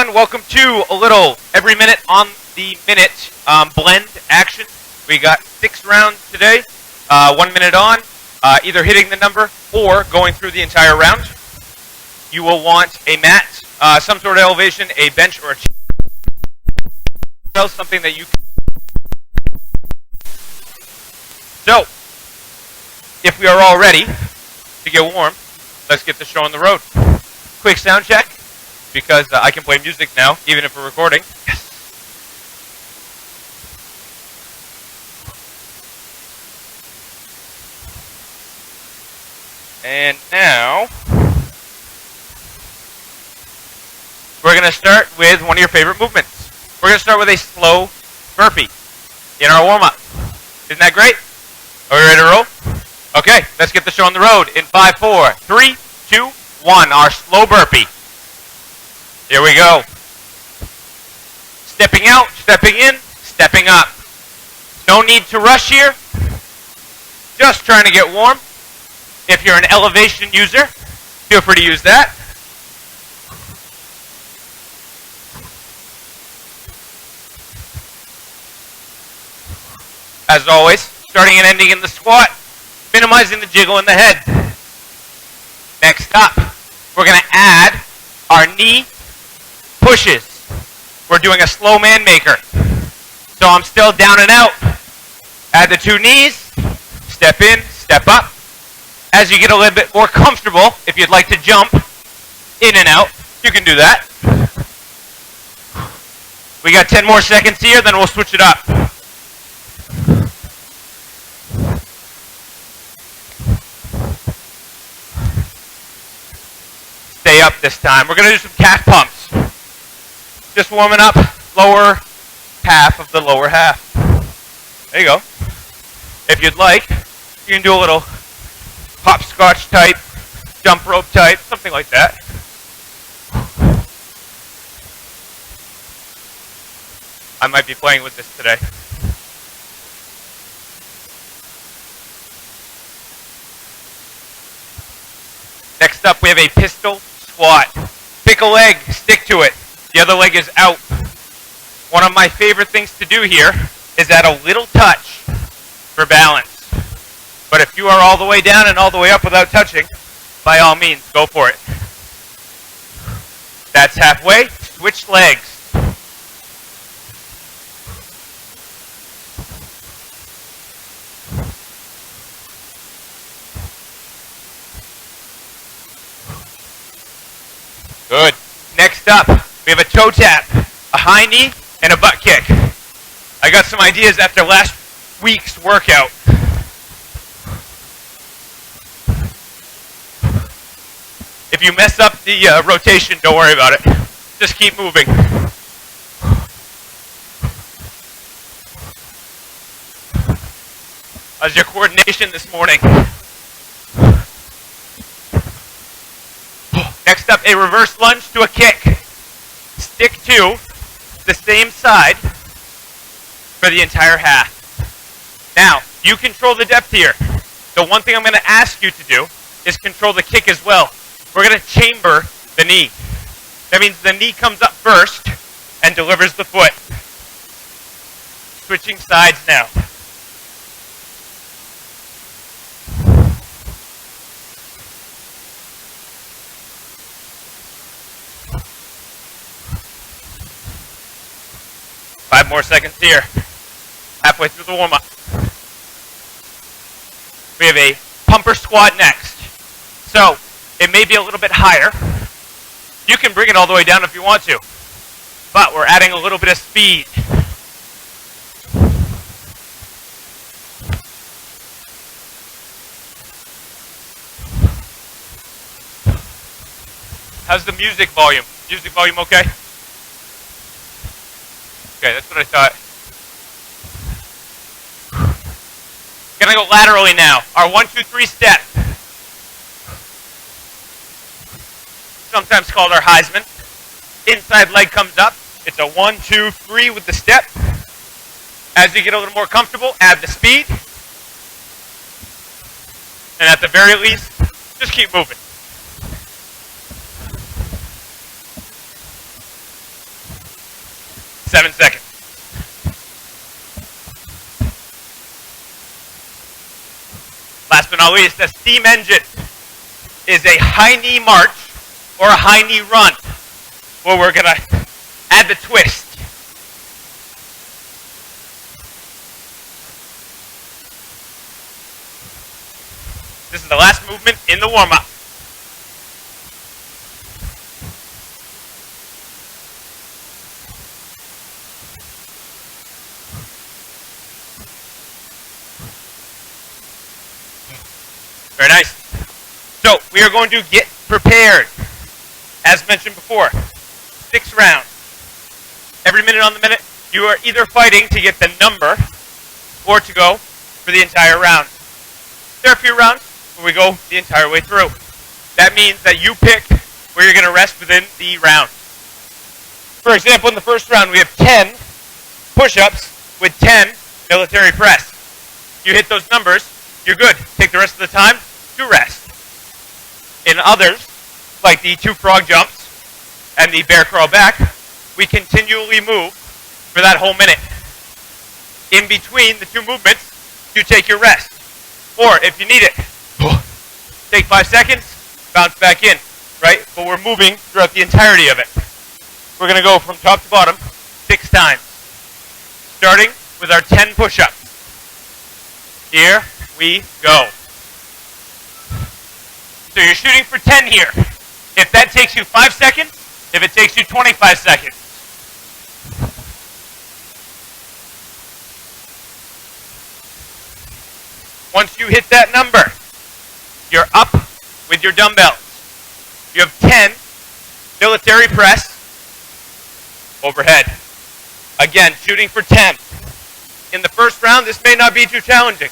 everyone. Welcome to a little every minute on the minute blend action. We got 6 rounds today, 1 minute on, either hitting the number or going through the entire round. You will want a mat, some sort of elevation, a bench, or a chair, something that you can. So, if we are all ready to get warm, let's get the show on the road. Quick sound check, because I can play music now, even if we're recording. Yes. And now, we're going to start with one of your favorite movements. We're going to start with a slow burpee in our warm-up. Isn't that great? Are we ready to roll? Okay, let's get the show on the road in 5, 4, 3, 2, 1. Our slow burpee. Here we go. Stepping out, stepping in, stepping up. No need to rush here. Just trying to get warm. If you're an elevation user, feel free to use that. As always, starting and ending in the squat, minimizing the jiggle in the head. Next up, we're going to add our knee pushes. We're doing a slow man maker. So I'm still down and out. Add the 2 knees, step in, step up. As you get a little bit more comfortable, if you'd like to jump in and out, you can do that. We got 10 more seconds here, then we'll switch it up. Stay up this time. We're going to do some calf pumps. Just warming up lower half of the lower half. There you go. If you'd like, you can do a little hopscotch type, jump rope type, something like that. I might be playing with this today. Next up, we have a pistol squat. Pick a leg, stick to it. The other leg is out. One of my favorite things to do here is add a little touch for balance. But if you are all the way down and all the way up without touching, by all means, go for it. That's halfway. Switch legs. Good. Next up, we have a toe tap, a high knee, and a butt kick. I got some ideas after last week's workout. If you mess up the rotation, don't worry about it. Just keep moving. How's your coordination this morning? Next up, a reverse lunge to a kick. Stick to the same side for the entire half. Now, you control the depth here. The one thing I'm going to ask you to do is control the kick as well. We're going to chamber the knee. That means the knee comes up first and delivers the foot. Switching sides now. Five more seconds here. Halfway through the warm-up. We have a pumper squat next. So, it may be a little bit higher. You can bring it all the way down if you want to. But we're adding a little bit of speed. How's the music volume? Music volume okay? Okay, that's what I thought. Gonna go laterally now. Our 1, 2, 3 step. Sometimes called our Heisman. Inside leg comes up. It's a 1, 2, 3 with the step. As you get a little more comfortable, add the speed. And at the very least, just keep moving. 7 seconds. Last but not least, a steam engine is a high knee march or a high knee run where we're going to add the twist. This is the last movement in the warm-up. Very nice. So we are going to get prepared. As mentioned before, 6 rounds. Every minute on the minute, you are either fighting to get the number or to go for the entire round. There are a few rounds where we go the entire way through. That means that you pick where you're going to rest within the round. For example, in the first round, we have 10 push-ups with 10 military press. You hit those numbers, you're good. Take the rest of the time to rest. In others, like the 2 frog jumps and the bear crawl back, we continually move for that whole minute. In between the 2 movements, you take your rest. Or if you need it, take 5 seconds, bounce back in, right? But we're moving throughout the entirety of it. We're going to go from top to bottom 6 times, starting with our 10 push-ups. Here we go. So you're shooting for 10 here. If that takes you 5 seconds, if it takes you 25 seconds. Once you hit that number, you're up with your dumbbells. You have 10 military press overhead. Again, shooting for 10. In the first round, this may not be too challenging,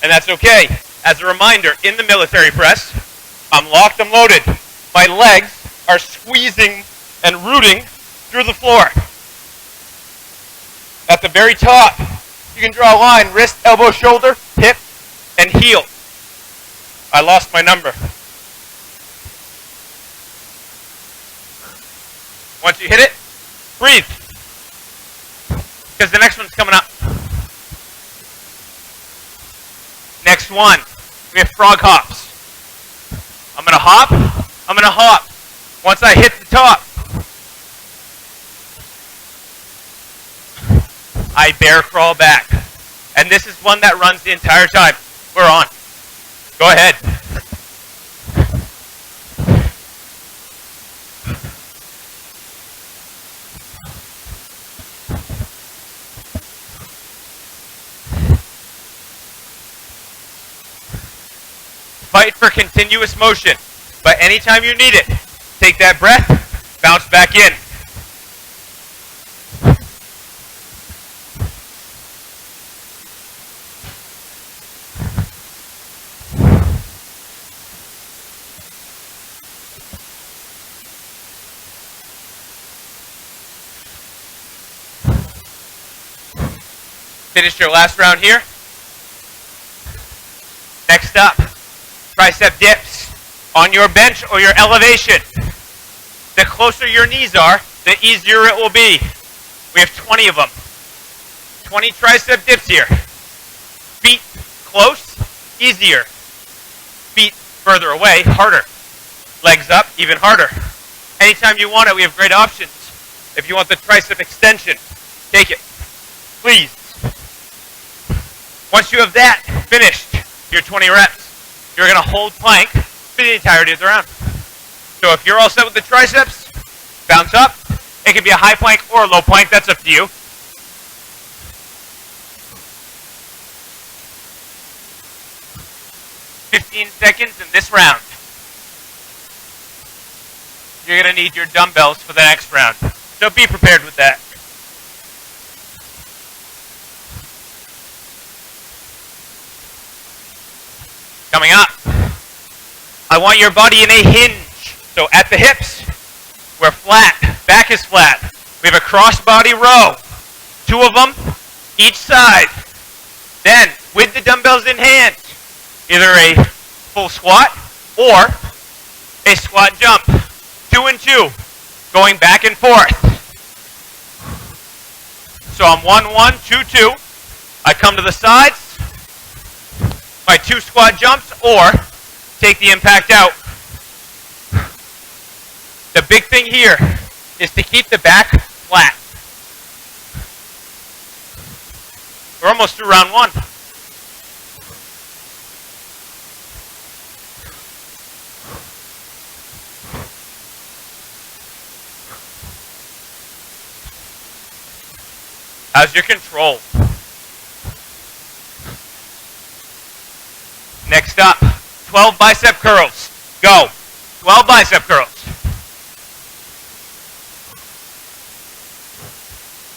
and that's okay. As a reminder, in the military press, I'm locked, I'm loaded. My legs are squeezing and rooting through the floor. At the very top, you can draw a line, wrist, elbow, shoulder, hip, and heel. I lost my number. Once you hit it, breathe. Because the next one's coming up. Next one, we have frog hops. I'm going to hop, I'm going to hop. Once I hit the top, I bear crawl back. And this is one that runs the entire time. We're on. Go ahead. Fight for continuous motion, but anytime you need it, take that breath, bounce back in. Finish your last round here. Next up, tricep dips on your bench or your elevation. The closer your knees are, the easier it will be. We have 20 of them. 20 tricep dips here. Feet close, easier. Feet further away, harder. Legs up, even harder. Anytime you want it, we have great options. If you want the tricep extension, take it. Please. Once you have that finished, your 20 reps, you're going to hold plank for the entirety of the round. So if you're all set with the triceps, bounce up. It can be a high plank or a low plank. That's up to you. "15 seconds in this round. You're going to need your dumbbells for the next round. So be prepared with that. Coming up, I want your body in a hinge. So at the hips, we're flat, back is flat. We have a cross-body row, 2 of them each side. Then, with the dumbbells in hand, either a full squat or a squat jump. 2 and 2, going back and forth. So I'm 1-1, 2-2. I come to the sides, my 2 squat jumps, or take the impact out. The big thing here is to keep the back flat. We're almost through round 1. How's your control? Next up, 12 bicep curls. Go. 12 bicep curls.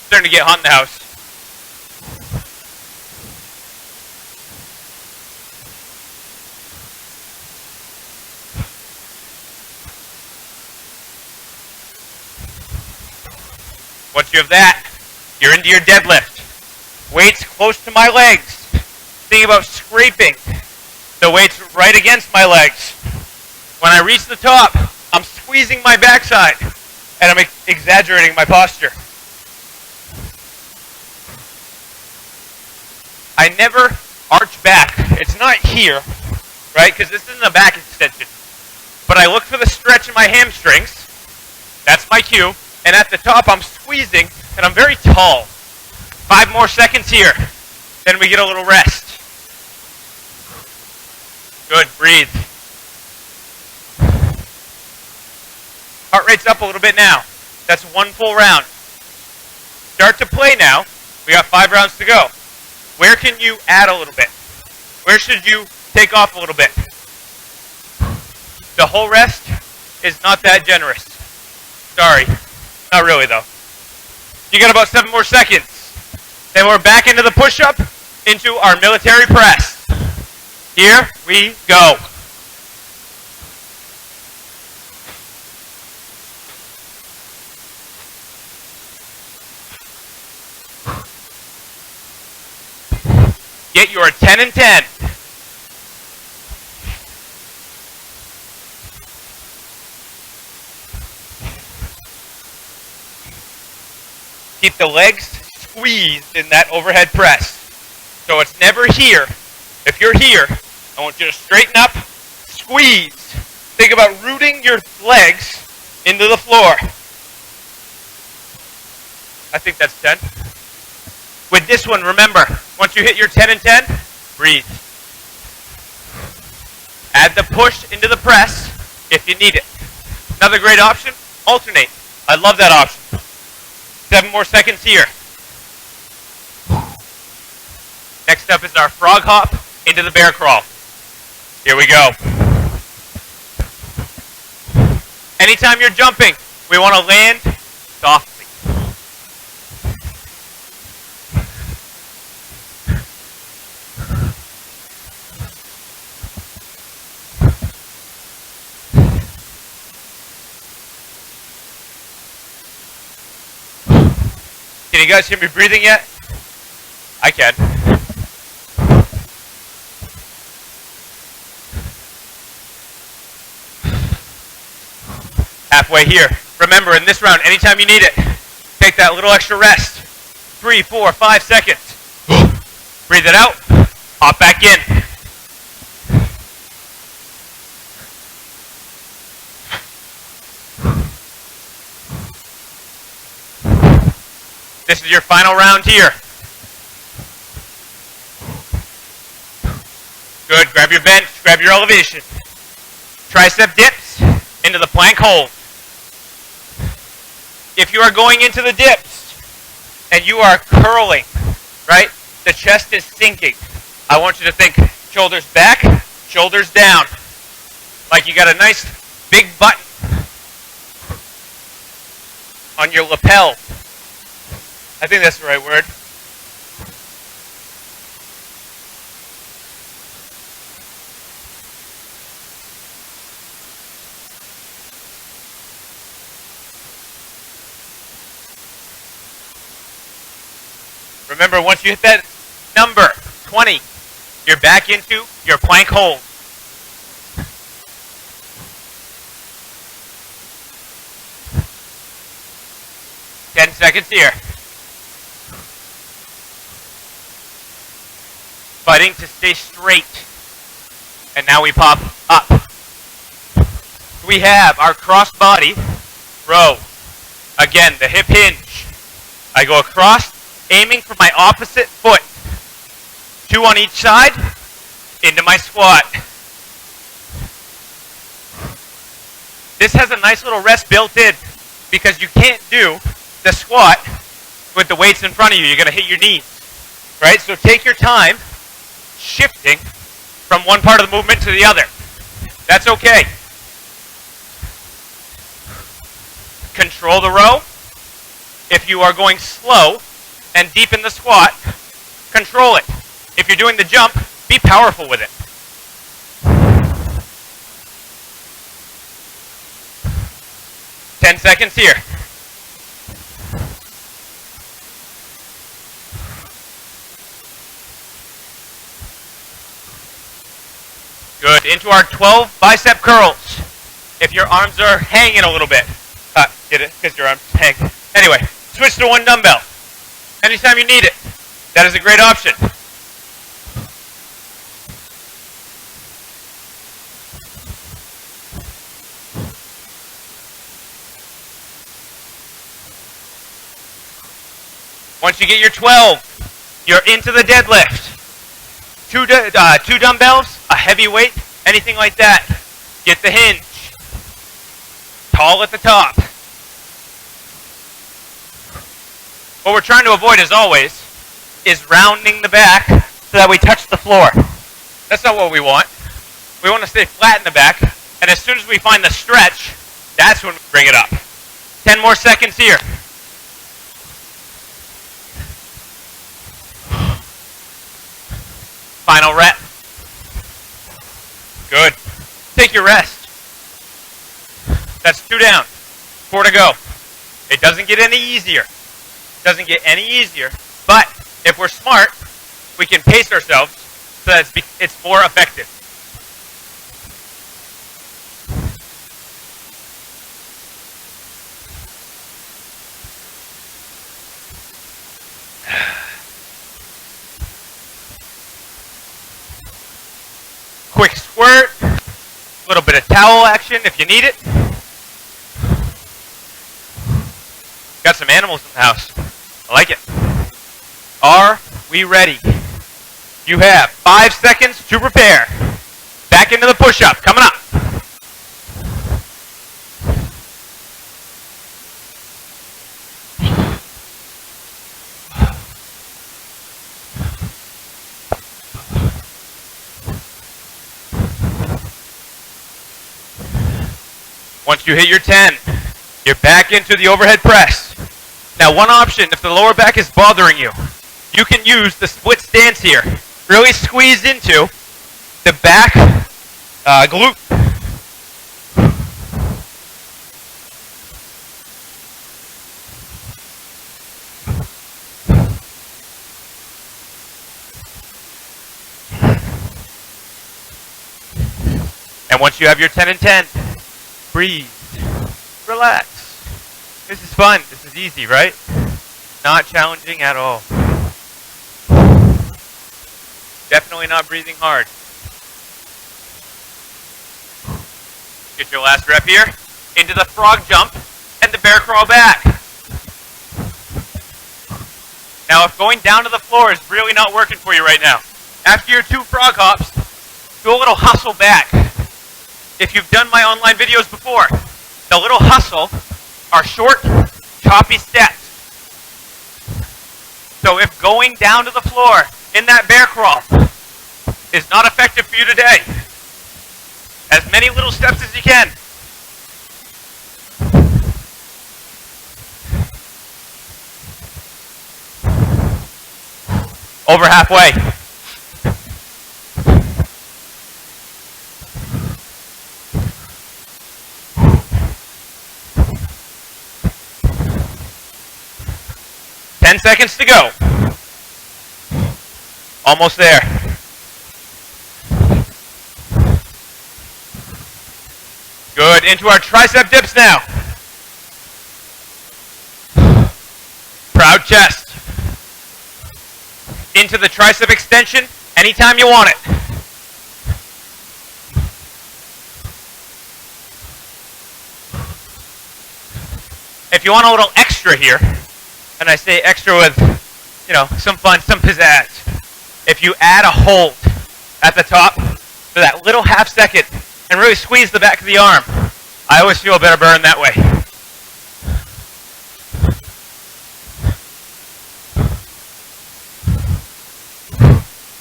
Starting to get hot in the house. Once you have that, you're into your deadlift. Weights close to my legs. Think about scraping the weights right against my legs. When I reach the top, I'm squeezing my backside, and I'm exaggerating my posture. I never arch back. It's not here, right? Because this isn't a back extension. But I look for the stretch in my hamstrings. That's my cue. And at the top, I'm squeezing, and I'm very tall. 5 more seconds here. Then we get a little rest. Good, breathe. Heart rate's up a little bit now. That's 1 full round. Start to play now. We got 5 rounds to go. Where can you add a little bit? Where should you take off a little bit? The whole rest is not that generous. Sorry. Not really, though. You got about 7 more seconds. Then we're back into the push-up, into our military press. Here we go. Get your 10 and 10. Keep the legs squeezed in that overhead press. So it's never here. If you're here, I want you to straighten up, squeeze. Think about rooting your legs into the floor. I think that's 10. With this one, remember, once you hit your 10 and 10, breathe. Add the push into the press if you need it. Another great option, alternate. I love that option. 7 more seconds here. Next up is our frog hop into the bear crawl. Here we go. Anytime you're jumping, we want to land softly. Can you guys hear me breathing yet? I can. Halfway here. Remember, in this round, anytime you need it, take that little extra rest. 3, 4, 5 seconds. Breathe it out. Hop back in. This is your final round here. Good. Grab your bench. Grab your elevation. Tricep dips into the plank hold. If you are going into the dips and you are curling, right? The chest is sinking. I want you to think shoulders back, shoulders down. Like you got a nice big button on your lapel. I think that's the right word. Remember, once you hit that number, 20, you're back into your plank hold. Ten seconds here. fighting to stay straight. And now we pop up. We have our cross body row. Again, the hip hinge. I go across, aiming for my opposite foot. 2 on each side, into my squat. This has a nice little rest built in because you can't do the squat with the weights in front of you. You're going to hit your knees, right? So take your time shifting from one part of the movement to the other. That's okay. Control the row. If you are going slow and deep in the squat, control it. If you're doing the jump, be powerful with it. Ten seconds here. Good. Into our 12 bicep curls. If your arms are hanging a little bit. Get it? Because your arms hang. Anyway, switch to 1 dumbbell. Anytime you need it. That is a great option. Once you get your 12, you're into the deadlift. 2 dumbbells, a heavy weight, anything like that. Get the hinge. Tall at the top. What we're trying to avoid, as always, is rounding the back so that we touch the floor. That's not what we want. We want to stay flat in the back, and as soon as we find the stretch, that's when we bring it up. 10 more seconds here. Final rep. Good. Take your rest. That's 2 down. 4 to go. It doesn't get any easier. Doesn't get any easier, but if we're smart, we can pace ourselves so that it's more effective. Quick squirt, a little bit of towel action if you need it. Got some animals in the house. I like it. Are we ready? You have 5 seconds to prepare. Back into the push-up. Coming up. Once you hit your 10, you're back into the overhead press. Now, one option, if the lower back is bothering you, you can use the split stance here. Really squeeze into the back glute. And once you have your 10 and 10, breathe, relax. This is fun. This is easy, right? Not challenging at all. Definitely not breathing hard. Get your last rep here. Into the frog jump and the bear crawl back. Now, if going down to the floor is really not working for you right now, after your 2 frog hops, do a little hustle back. If you've done my online videos before, the little hustle are short, choppy steps. So if going down to the floor in that bear crawl is not effective for you today, as many little steps as you can. Over halfway. Seconds to go. Almost there. Good. Into our tricep dips now. Proud chest. Into the tricep extension Anytime you want it. If you want a little extra here, and I say extra with, you know, some fun, some pizzazz, if you add a hold at the top for that little half second and really squeeze the back of the arm, I always feel a better burn that way.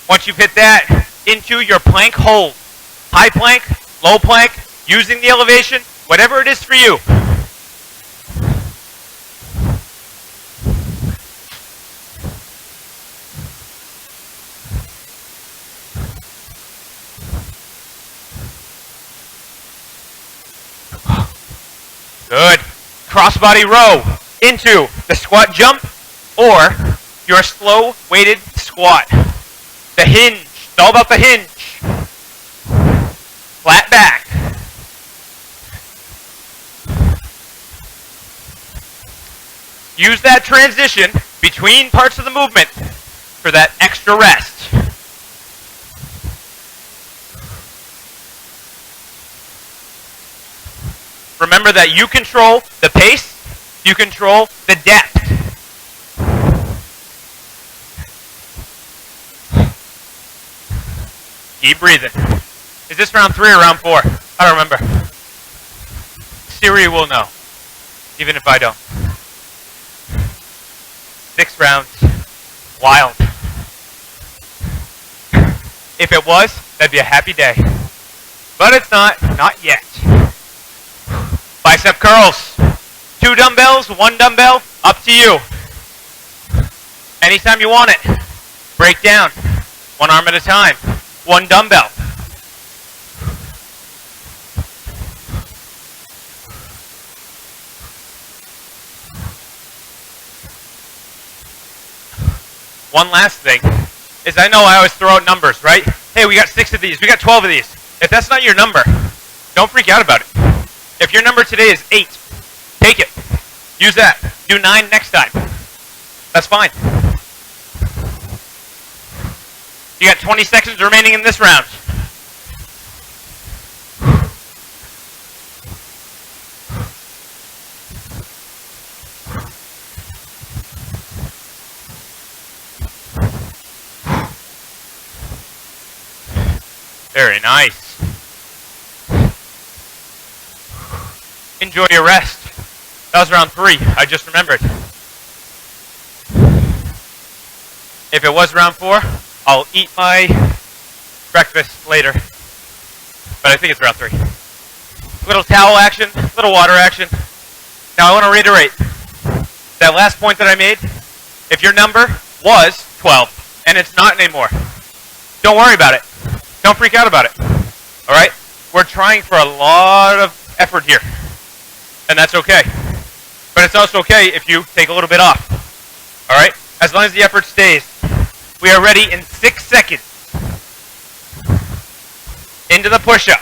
Once you've hit that into your plank hold, high plank, low plank, using the elevation, whatever it is for you. Good. Crossbody row into the squat jump or your slow weighted squat. The hinge. It's all about the hinge. Flat back. Use that transition between parts of the movement for that extra rest. Remember that you control the pace, you control the depth. Keep breathing. Is this round 3 or round 4? I don't remember. Siri will know, even if I don't. 6 rounds. Wild. If it was, that'd be a happy day. But it's not yet. Bicep curls. 2 dumbbells, 1 dumbbell, up to you. Anytime you want it. Break down. 1 arm at a time. 1 dumbbell. One last thing is I know I always throw out numbers, right? Hey, we got 6 of these, we got 12 of these. If that's not your number, don't freak out about it. If your number today is 8, take it. Use that. Do 9 next time. That's fine. You got 20 seconds remaining in this round. Very nice. Enjoy your rest. That was round 3. I just remembered. If it was round 4, I'll eat my breakfast later. But I think it's round 3. Little towel action, little water action. Now I want to reiterate that last point that I made. If your number was 12 and it's not anymore, don't worry about it. Don't freak out about it. All right? We're trying for a lot of effort here. And that's okay. But it's also okay if you take a little bit off. All right? As long as the effort stays. We are ready in 6 seconds. Into the push-up.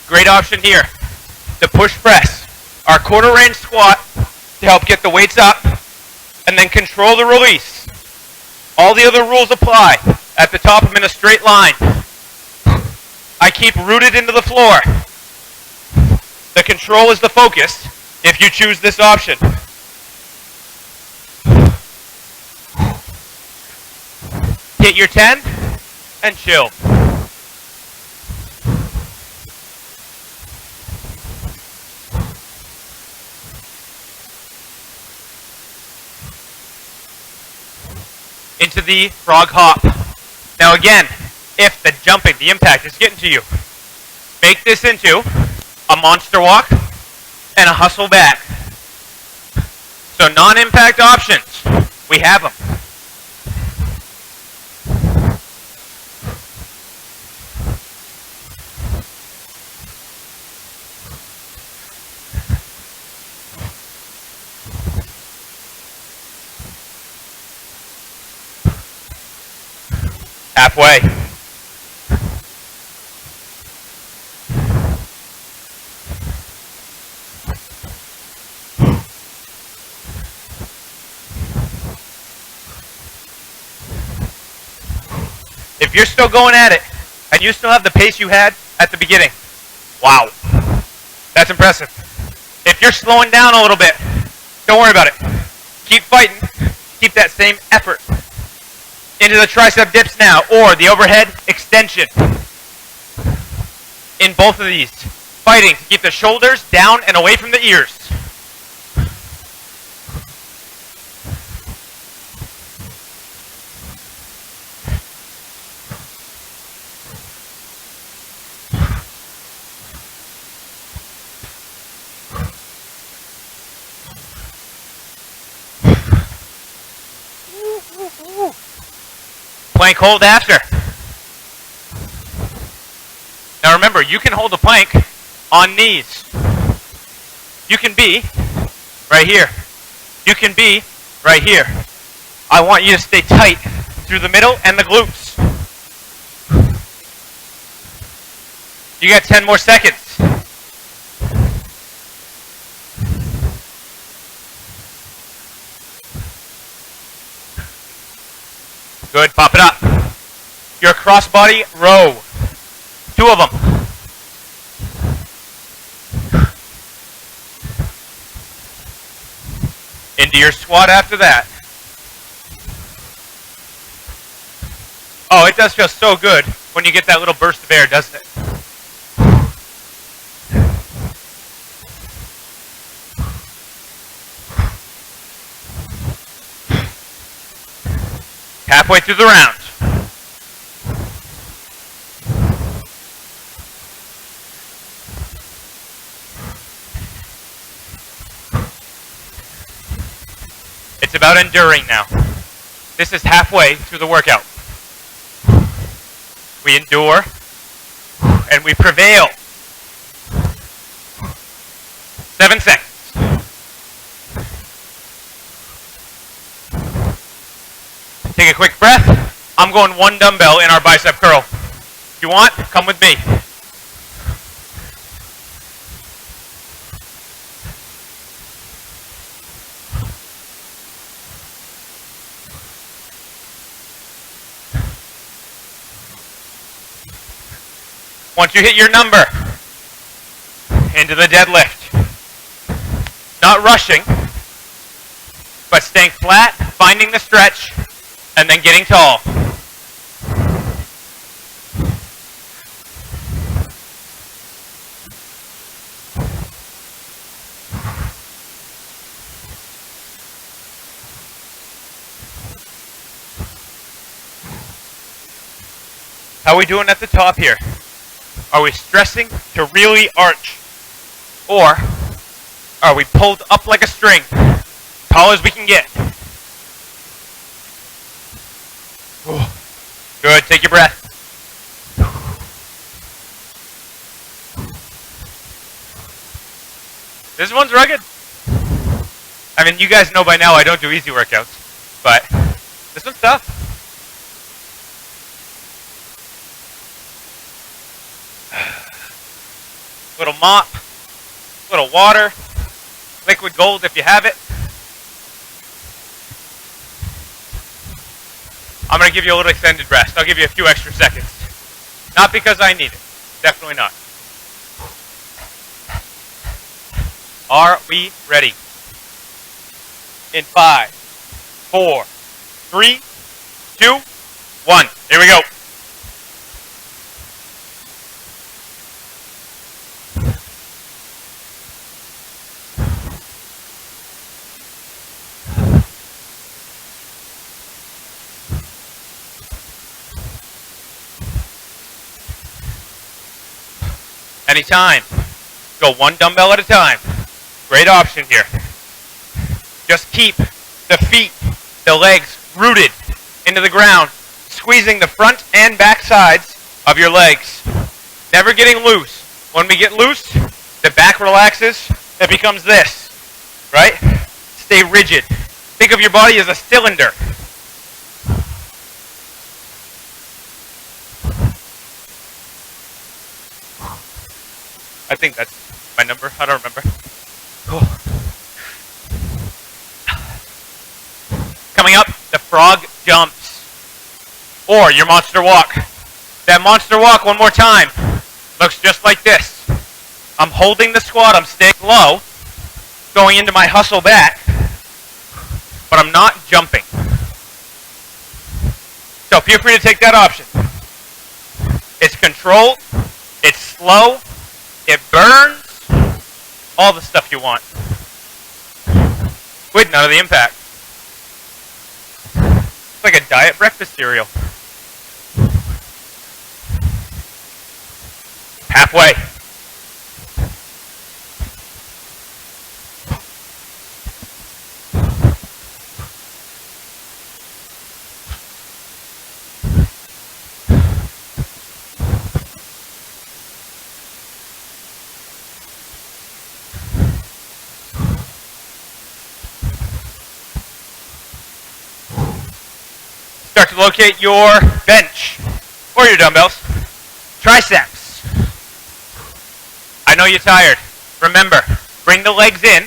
Great option here. The push press. Our quarter range squat to help get the weights up and then control the release. All the other rules apply. At the top, I'm in a straight line. I keep rooted into the floor. The control is the focus if you choose this option. Hit your 10 and chill. Into the frog hop. Now again, if the jumping, the impact is getting to you, make this into a monster walk and a hustle back. So non-impact options, we have them. Halfway. If you're still going at it, and you still have the pace you had at the beginning, wow, that's impressive. If you're slowing down a little bit, don't worry about it. Keep fighting. Keep that same effort into the tricep dips now, or the overhead extension. In both of these, fighting to keep the shoulders down and away from the ears. Plank hold after. Now remember, you can hold the plank on knees. You can be right here. You can be right here. I want you to stay tight through the middle and the glutes. You got 10 more seconds. Good, pop it up. Your crossbody row. 2 of them. Into your squat after that. Oh, it does feel so good when you get that little burst of air, doesn't it? Halfway through the round. It's about enduring now. This is halfway through the workout. We endure and we prevail. 7 seconds. Take a quick breath. I'm going 1 dumbbell in our bicep curl. If you want, come with me. Once you hit your number, into the deadlift. Not rushing, but staying flat, finding the stretch, and then getting tall. How are we doing at the top here? Are we stressing to really arch? Or are we pulled up like a string, tall as we can get? Good, take your breath. This one's rugged. I mean, you guys know by now I don't do easy workouts, but this one's tough. Little mop, little water, liquid gold if you have it. I'm going to give you a little extended rest. I'll give you a few extra seconds. Not because I need it. Definitely not. Are we ready? In 5, 4, 3, 2, 1. Here we go. Anytime. Go 1 dumbbell at a time. Great option here. Just keep the feet, the legs rooted into the ground, squeezing the front and back sides of your legs. Never getting loose. When we get loose, the back relaxes, it becomes this, right? Stay rigid. Think of your body as a cylinder. I think that's my number. I don't remember. Cool. Coming up, the frog jumps. Or your monster walk. That monster walk one more time. Looks just like this. I'm holding the squat, I'm staying low, going into my hustle back, but I'm not jumping. So feel free to take that option. It's controlled, it's slow, it burns, all the stuff you want, with none of the impact. It's like a diet breakfast cereal. Halfway. Start to locate your bench or your dumbbells. Triceps. I know you're tired. Remember, bring the legs in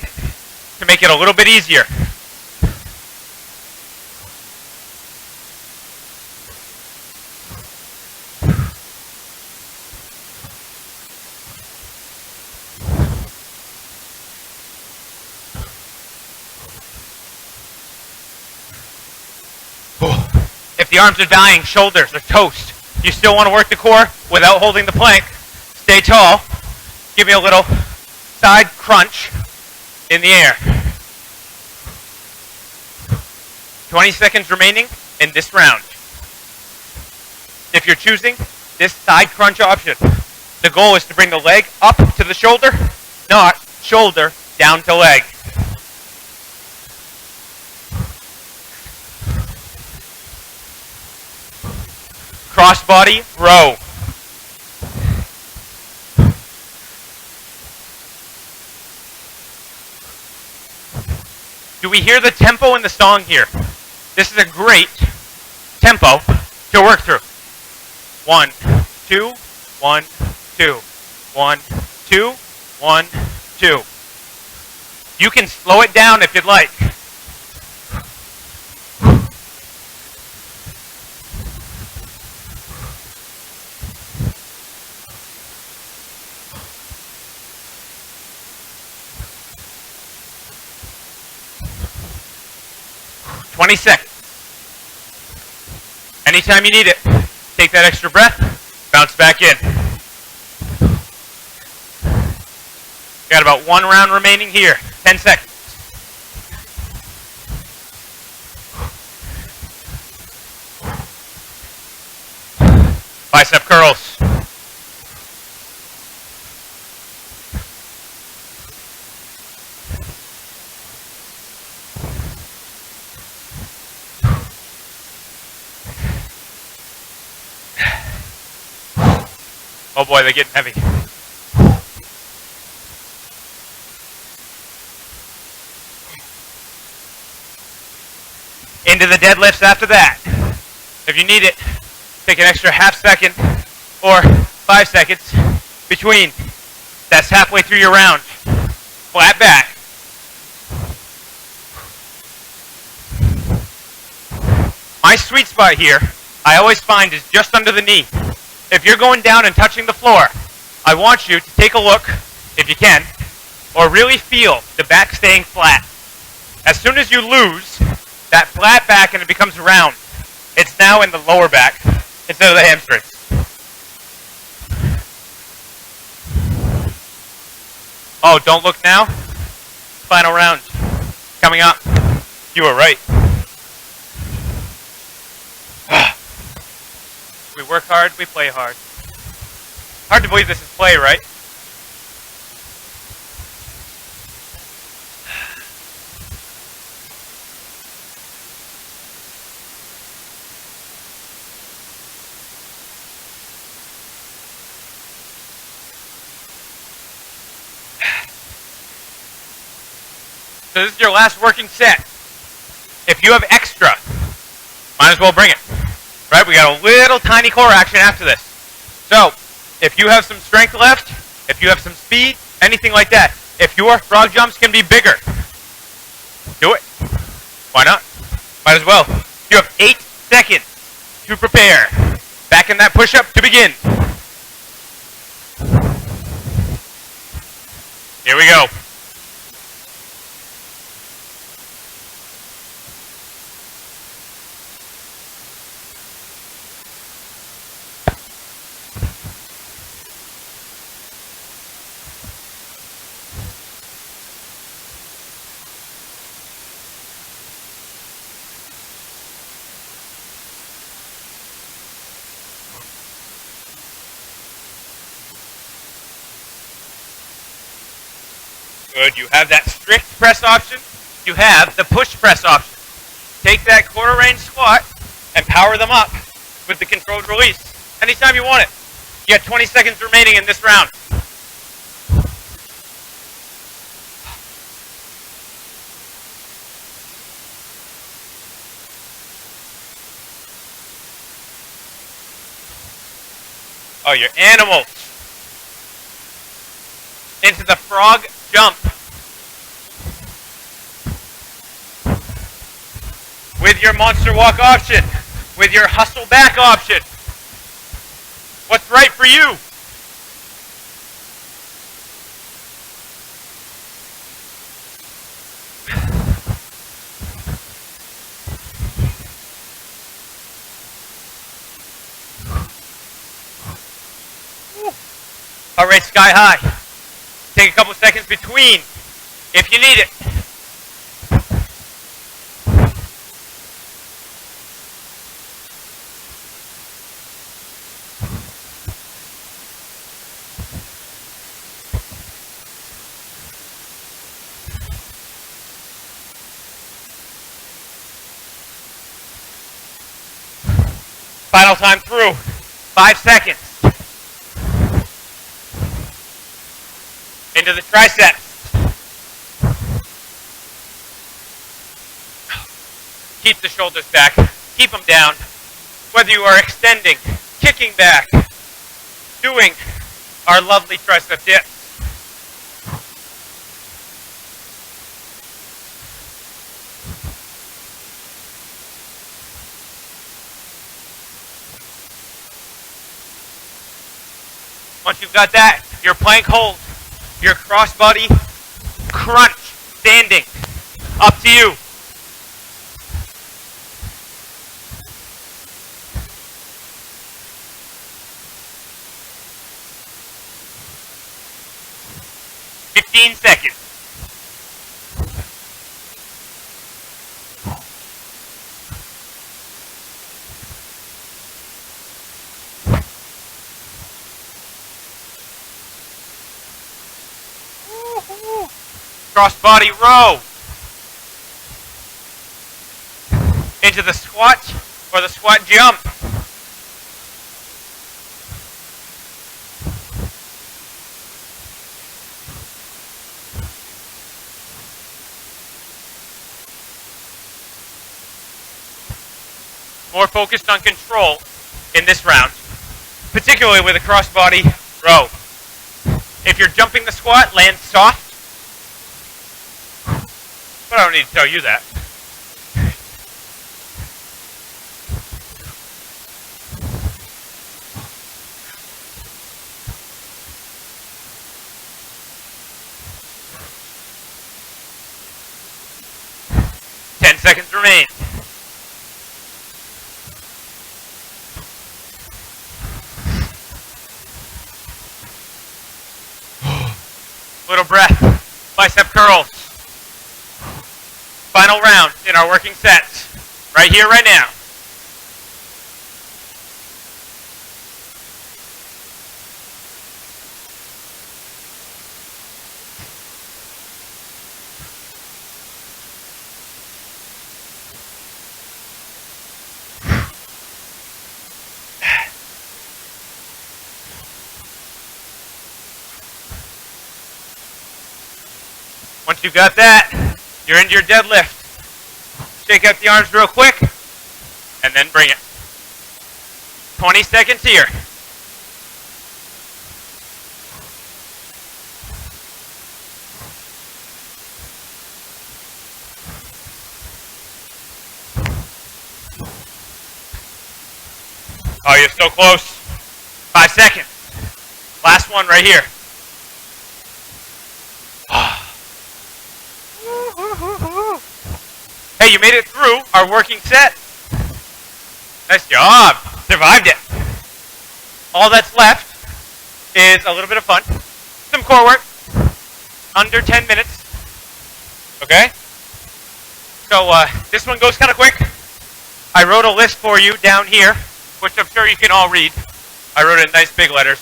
to make it a little bit easier. If the arms are dying, shoulders are toast. You still want to work the core without holding the plank. Stay tall. Give me a little side crunch in the air. 20 seconds remaining in this round. If you're choosing this side crunch option, the goal is to bring the leg up to the shoulder, not shoulder down to leg. Crossbody row. Do we hear the tempo in the song here? This is a great tempo to work through. 1, 2, 1, 2, 1, 2, 1, 2. You can slow it down if you'd like. Seconds. Anytime you need it, take that extra breath, bounce back in. Got about one round remaining here. 10 seconds. Bicep curls. Oh boy, they're getting heavy. Into the deadlifts after that. If you need it, take an extra half second or 5 seconds between. That's halfway through your round. Flat back. My sweet spot here, I always find, is just under the knee. If you're going down and touching the floor, I want you to take a look, if you can, or really feel the back staying flat. As soon as you lose that flat back and it becomes round, it's now in the lower back instead of the hamstrings. Oh, don't look now. Final round coming up. You were right. We work hard, we play hard. Hard to believe this is play, right? So this is your last working set. If you have extra, might as well bring it. Right, we got a little tiny core action after this. So, if you have some strength left, If you have some speed, anything like that. If your frog jumps can be bigger, do it. Why not? Might as well. You have 8 seconds to prepare. Back in that push-up to begin. Here we go. Good. You have that strict press option. You have the push press option. Take that quarter range squat and power them up with the controlled release anytime you want it. You got 20 seconds remaining in this round. Oh, you're animals. Into the frog jump. With your monster walk option. With your hustle back option. What's right for you? Heart rate sky high. Take a couple seconds between if you need it. Final time through. 5 seconds. Into the triceps. Keep the shoulders back. Keep them down. Whether you are extending, kicking back, doing our lovely tricep dips. Once you've got that, your plank hold, your crossbody crunch, standing, up to you. Fifteen seconds. Cross-body row. Into the squat or the squat jump. More focused on control in this round, particularly with a cross-body row. If you're jumping the squat, land soft. But I don't need to tell you that. Ten seconds remain. Little breath, bicep curls. Final round in our working sets, right here, right now. Once you got that, you're into your deadlift. Shake out the arms real quick, and then bring it. 20 seconds here. Oh, you're so close. 5 seconds. Last one right here. Hey, you made it through our working set. Nice job. Survived it. All that's left is a little bit of fun. Some core work. Under 10 minutes. Okay? So this one goes kind of quick. I wrote a list for you down here, which I'm sure you can all read. I wrote it in nice big letters.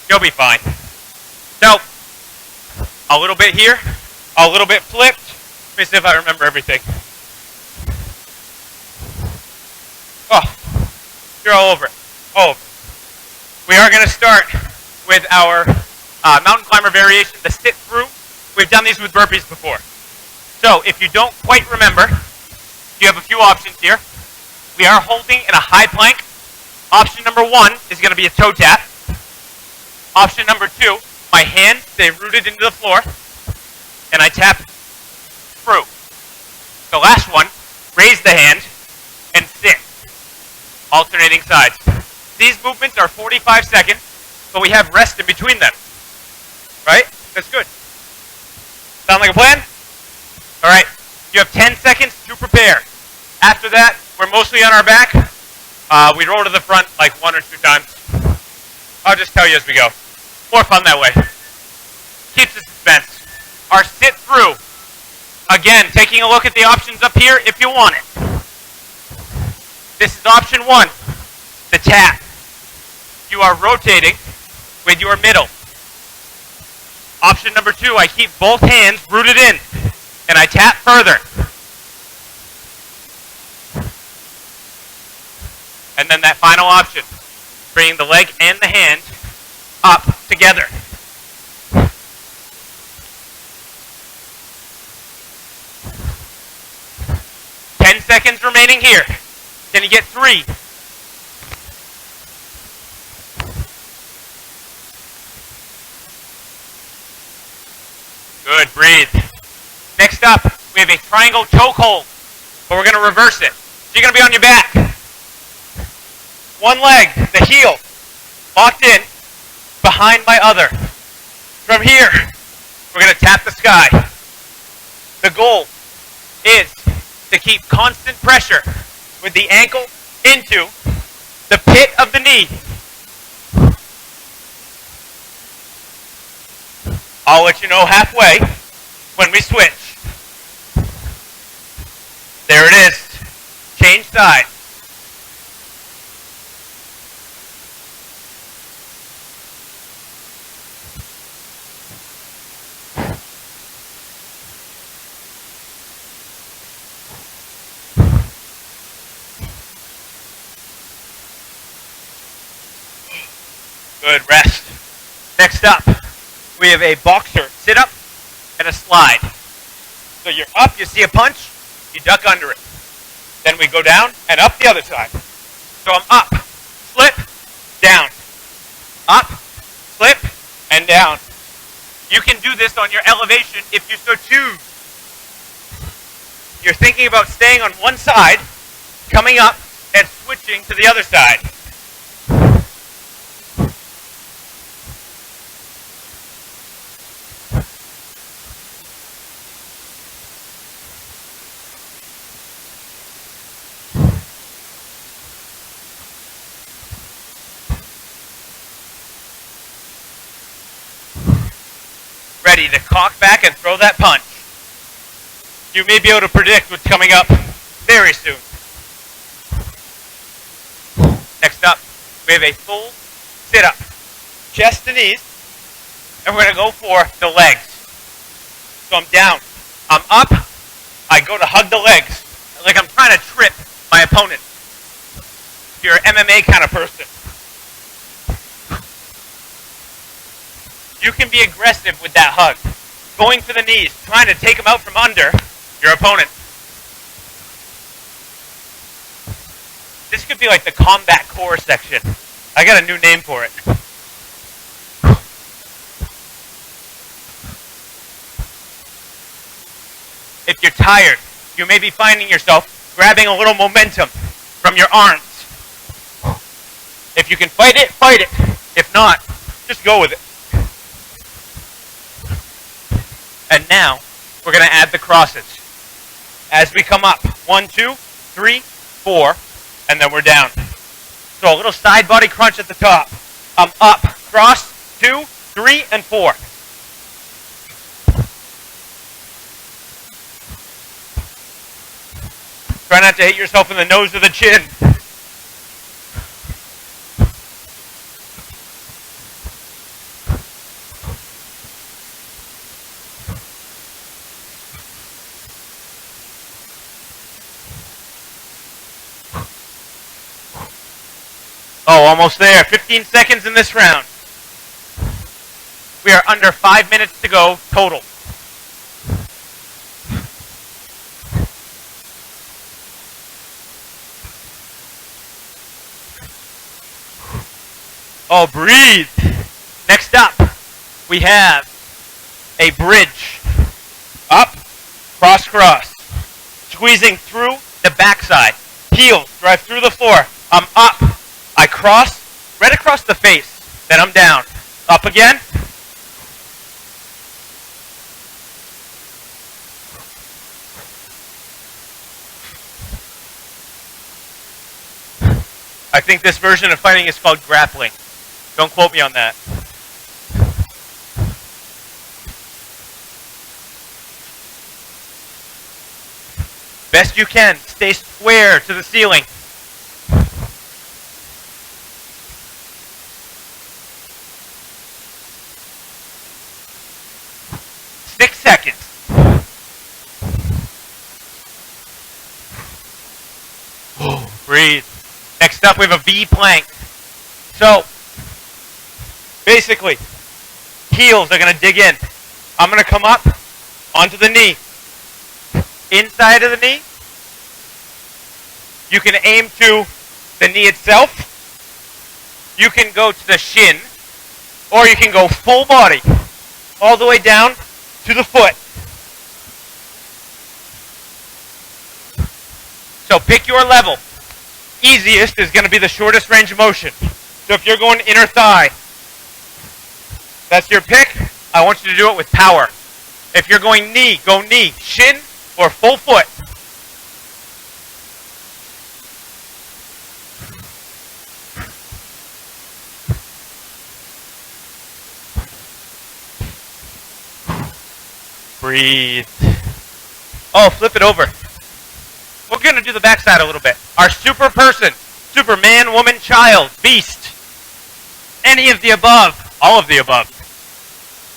You'll be fine. So, a little bit here, a little bit flipped. Let me see if I remember everything. Oh, you're all over it. Oh, we are going to start with our mountain climber variation, the sit through. We've done these with burpees before. So if you don't quite remember, you have a few options here. We are holding in a high plank. Option number 1 is going to be a toe tap. Option number 2, my hands stay rooted into the floor, and I tap through. The last one, raise the hand and sit. Alternating sides. These movements are 45 seconds, but we have rest in between them. Right? That's good. Sound like a plan? All right. You have 10 seconds to prepare. After that, we're mostly on our back. We roll to the front like 1 or 2 times. I'll just tell you as we go. More fun that way. Keeps the suspense. Our sit through. Again, taking a look at the options up here if you want it. This is option 1, the tap. You are rotating with your middle. Option number 2, I keep both hands rooted in, and I tap further. And then that final option, bringing the leg and the hand up together. Seconds remaining here. Can you get 3? Good, breathe. Next up, we have a triangle choke hold, but we're going to reverse it. So you're going to be on your back. One leg, the heel, locked in behind my other. From here, we're going to tap the sky. The goal is to keep constant pressure with the ankle into the pit of the knee. I'll let you know halfway when we switch. There it is. Change sides. Good, rest. Next up, we have a boxer sit-up and a slide. So you're up, you see a punch, you duck under it. Then we go down and up the other side. So I'm up, slip, down. Up, slip, and down. You can do this on your elevation if you so choose. You're thinking about staying on one side, coming up, and switching to the other side. Ready to cock back and throw that punch. You may be able to predict what's coming up very soon. Next up, we have a full sit-up. Chest to knees, and we're going to go for the legs. So I'm down, I'm up, I go to hug the legs, like I'm trying to trip my opponent. If you're an MMA kind of person. You can be aggressive with that hug. Going for the knees, trying to take them out from under your opponent. This could be like the combat core section. I got a new name for it. If you're tired, you may be finding yourself grabbing a little momentum from your arms. If you can fight it, fight it. If not, just go with it. And now, we're going to add the crosses. As we come up, 1, 2, 3, 4, and then we're down. So a little side body crunch at the top. I'm up, cross, 2, 3, and 4. Try not to hit yourself in the nose or the chin. Oh, almost there. 15 seconds in this round. We are under 5 minutes to go total. Oh, breathe. Next up, we have a bridge. Up, cross, cross. Squeezing through the backside. Heels, drive through the floor. I'm up. I cross, right across the face. Then I'm down. Up again. I think this version of fighting is called grappling. Don't quote me on that. Best you can, stay square to the ceiling. Breathe. Next up, we have a V plank. So, basically, heels are going to dig in. I'm going to come up onto the knee. Inside of the knee, you can aim to the knee itself. You can go to the shin, or you can go full body, all the way down to the foot. So pick your level. Easiest is going to be the shortest range of motion. So if you're going inner thigh, that's your pick. I want you to do it with power. If you're going knee, go knee, shin, or full foot. Breathe. Oh, flip it over. We're going to do the backside a little bit. Our super person, superman, woman, child, beast. Any of the above. All of the above.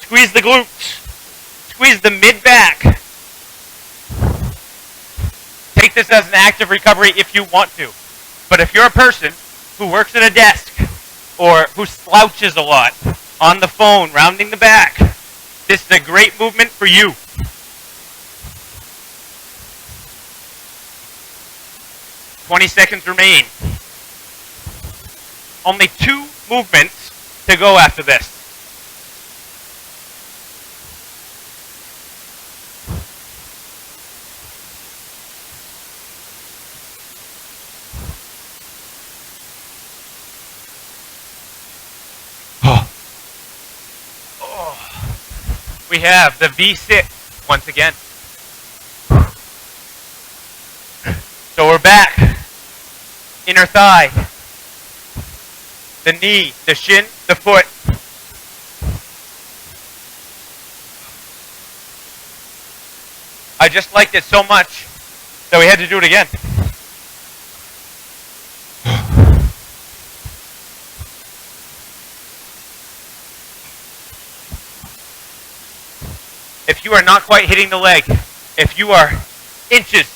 Squeeze the glutes. Squeeze the mid-back. Take this as an active recovery if you want to. But if you're a person who works at a desk or who slouches a lot on the phone, rounding the back, this is a great movement for you. "20 seconds remain. Only 2 movements to go after this. We have the V6 once again. So we're back. Inner thigh, the knee, the shin, the foot. I just liked it so much that we had to do it again. If you are not quite hitting the leg, if you are inches,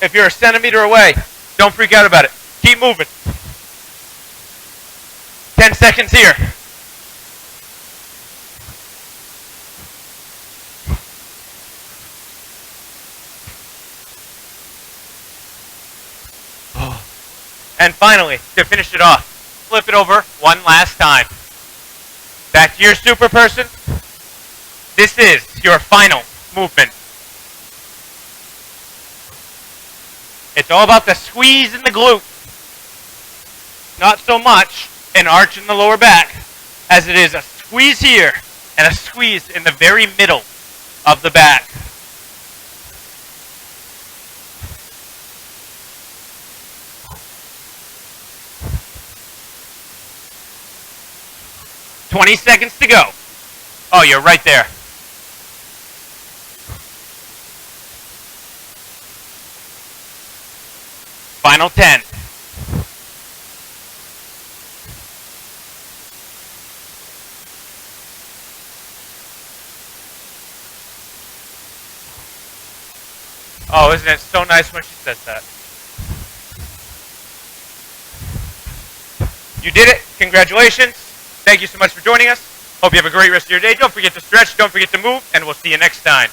if you're a centimeter away, don't freak out about it. Keep moving. 10 seconds here. And finally, to finish it off, flip it over one last time. Back to your super person. This is your final movement. It's all about the squeeze in the glute. Not so much an arch in the lower back, as it is a squeeze here and a squeeze in the very middle of the back. "20 seconds to go." Oh, you're right there. Final 10. Oh, isn't it so nice when she says that? You did it. Congratulations. Thank you so much for joining us. Hope you have a great rest of your day. Don't forget to stretch. Don't forget to move. And we'll see you next time.